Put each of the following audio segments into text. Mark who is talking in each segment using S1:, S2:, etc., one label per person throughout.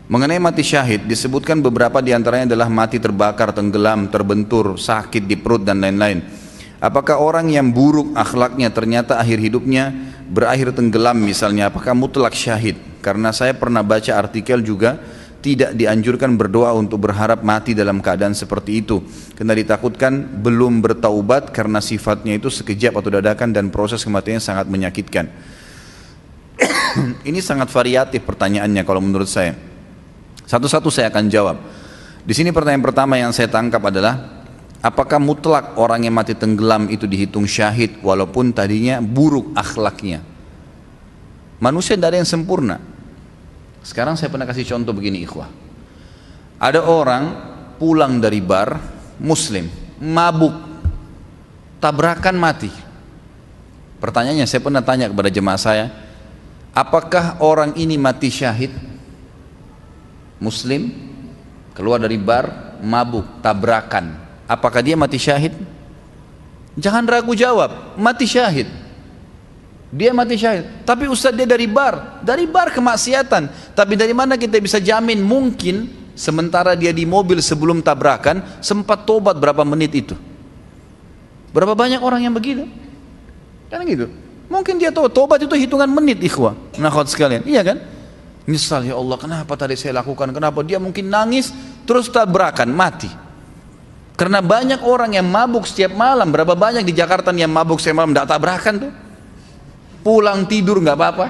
S1: Mengenai mati syahid, disebutkan beberapa diantaranya adalah mati terbakar, tenggelam, terbentur, sakit di perut dan lain-lain. Apakah orang yang buruk akhlaknya ternyata akhir hidupnya berakhir tenggelam misalnya, apakah mutlak syahid? Karena saya pernah baca artikel juga tidak dianjurkan berdoa untuk berharap mati dalam keadaan seperti itu, karena ditakutkan belum bertaubat karena sifatnya itu sekejap atau dadakan dan proses kematiannya sangat menyakitkan. Ini sangat variatif pertanyaannya kalau menurut saya. Satu-satu saya akan jawab. Di sini pertanyaan pertama yang saya tangkap adalah, apakah mutlak orang yang mati tenggelam itu dihitung syahid walaupun tadinya buruk akhlaknya? Manusia tidak ada yang sempurna. Sekarang saya pernah kasih contoh begini ikhwah. Ada orang pulang dari bar, muslim, mabuk, tabrakan mati. Pertanyaannya, saya pernah tanya kepada jemaah saya, apakah orang ini mati syahid? Muslim, keluar dari bar, mabuk, tabrakan, apakah dia mati syahid? Jangan ragu jawab, mati syahid. Dia mati syahid. Tapi Ustaz, dia dari bar kemaksiatan. Tapi dari mana kita bisa jamin? Mungkin sementara dia di mobil sebelum tabrakan sempat tobat berapa menit itu. Berapa banyak orang yang begitu? Kan gitu. Mungkin dia tahu tobat itu hitungan menit ikhwah. Nah, kawan sekalian, iya kan? Nyesal, ya Allah kenapa tadi saya lakukan, kenapa? Dia mungkin nangis terus tabrakan mati. Karena banyak orang yang mabuk setiap malam. Berapa banyak di Jakarta yang mabuk setiap malam tidak tabrakan tuh, pulang tidur nggak apa-apa.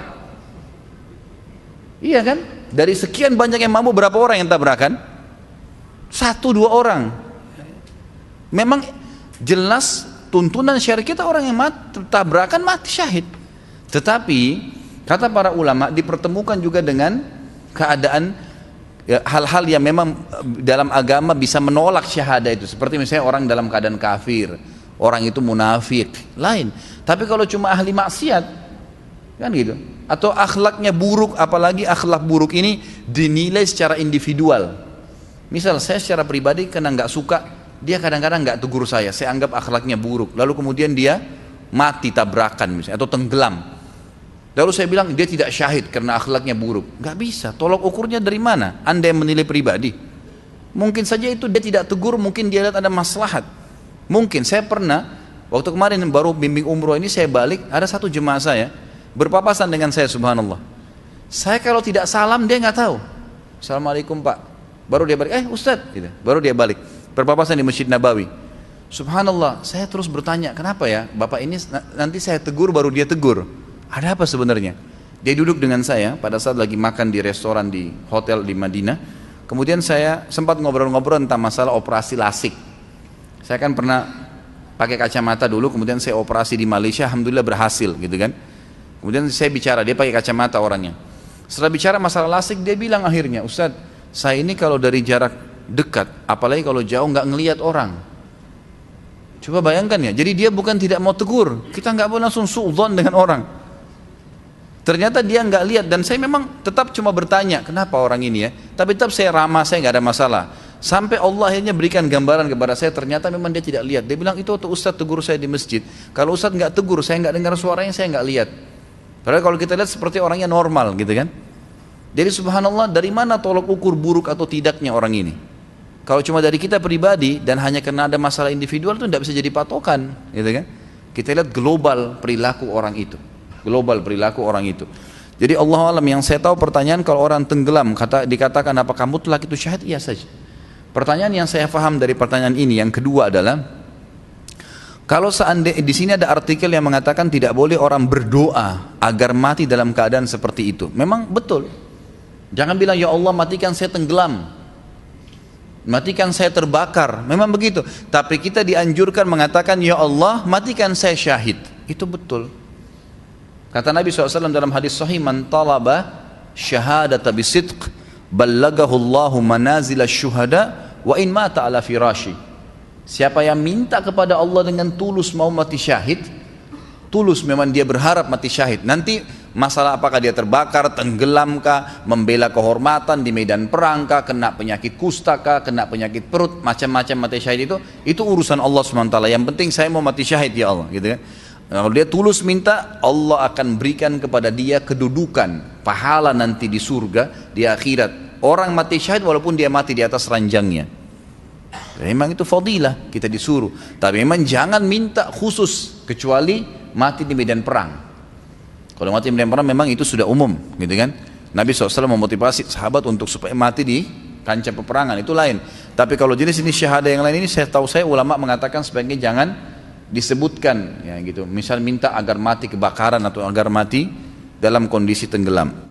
S1: Iya kan? Dari sekian banyak yang mabuk, berapa orang yang tabrakan? 1-2 orang. Memang jelas tuntunan syariat kita orang yang tabrakan mati syahid. Tetapi kata para ulama dipertemukan juga dengan keadaan hal-hal yang memang dalam agama bisa menolak syahadah itu. Seperti misalnya orang dalam keadaan kafir, orang itu munafik, lain. Tapi kalau cuma ahli maksiat, kan gitu. Atau akhlaknya buruk, apalagi akhlak buruk ini dinilai secara individual. Misal saya secara pribadi karena nggak suka, dia kadang-kadang nggak tegur saya anggap akhlaknya buruk. Lalu kemudian dia mati tabrakan misalnya, atau tenggelam. Lalu saya bilang dia tidak syahid karena akhlaknya buruk. Gak bisa, tolok ukurnya dari mana? Anda yang menilai pribadi. Mungkin saja itu dia tidak tegur, mungkin dia lihat ada maslahat. Mungkin saya pernah, waktu kemarin baru bimbing umroh ini saya balik, ada satu jemaah saya berpapasan dengan saya, subhanallah. Saya kalau tidak salam dia nggak tahu. Assalamualaikum Pak. Baru dia balik, Ustadz, gitu. Baru dia balik. Berpapasan di Masjid Nabawi. Subhanallah, saya terus bertanya, kenapa ya Bapak ini nanti saya tegur baru dia tegur. Ada apa sebenarnya? Dia duduk dengan saya pada saat lagi makan di restoran di hotel di Madinah. Kemudian saya sempat ngobrol-ngobrol tentang masalah operasi lasik. Saya kan pernah pakai kacamata dulu, kemudian saya operasi di Malaysia, alhamdulillah berhasil gitu kan. Kemudian saya bicara, dia pakai kacamata orangnya. Setelah bicara masalah lasik, dia bilang akhirnya, Ustadz, saya ini kalau dari jarak dekat, apalagi kalau jauh nggak ngelihat orang. Coba bayangkan ya, jadi dia bukan tidak mau tegur, kita nggak boleh langsung suudzon dengan orang. Ternyata dia nggak lihat, dan saya memang tetap cuma bertanya kenapa orang ini ya, tapi tetap saya ramah, saya nggak ada masalah. Sampai Allah akhirnya berikan gambaran kepada saya, ternyata memang dia tidak lihat. Dia bilang itu waktu Ustadz tegur saya di masjid. Kalau Ustadz nggak tegur, saya nggak dengar suaranya, saya nggak lihat. Padahal kalau kita lihat seperti orangnya normal gitu kan. Jadi subhanallah, dari mana tolok ukur buruk atau tidaknya orang ini? Kalau cuma dari kita pribadi dan hanya karena ada masalah individual itu tidak bisa jadi patokan, gitu kan? Kita lihat global perilaku orang itu. Global perilaku orang itu. Jadi Allah alam, yang saya tahu pertanyaan kalau orang tenggelam dikatakan apakah mutlak itu syahid? Iya saja. Pertanyaan yang saya paham dari pertanyaan ini yang kedua adalah, kalau seandainya di sini ada artikel yang mengatakan tidak boleh orang berdoa agar mati dalam keadaan seperti itu. Memang betul. Jangan bilang ya Allah matikan saya tenggelam, matikan saya terbakar. Memang begitu. Tapi kita dianjurkan mengatakan ya Allah matikan saya syahid. Itu betul. Kata Nabi SAW dalam hadis sahih, man talaba syahadata bisidq ballagahu Allahu manazila syuhada wa in mata ala firashi. Siapa yang minta kepada Allah dengan tulus mau mati syahid, tulus memang dia berharap mati syahid, nanti masalah apakah dia terbakar, tenggelam kah, membela kehormatan di medan perang kah, kena penyakit kusta kah, kena penyakit perut, macam-macam mati syahid itu urusan Allah SWT. Yang penting saya mau mati syahid ya Allah, gitu kan. Kalau dia tulus minta, Allah akan berikan kepada dia kedudukan pahala nanti di surga, di akhirat, orang mati syahid walaupun dia mati di atas ranjangnya. Memang itu fadilah, kita disuruh. Tapi memang jangan minta khusus kecuali mati di medan perang. Kalau mati di medan perang memang itu sudah umum, gitu kan? Nabi SAW memotivasi sahabat untuk supaya mati di kancah peperangan, itu lain. Tapi kalau jenis ini syahadah yang lain ini, saya tahu ulama mengatakan sebaiknya jangan disebutkan, ya gitu. Misal minta agar mati kebakaran atau agar mati dalam kondisi tenggelam.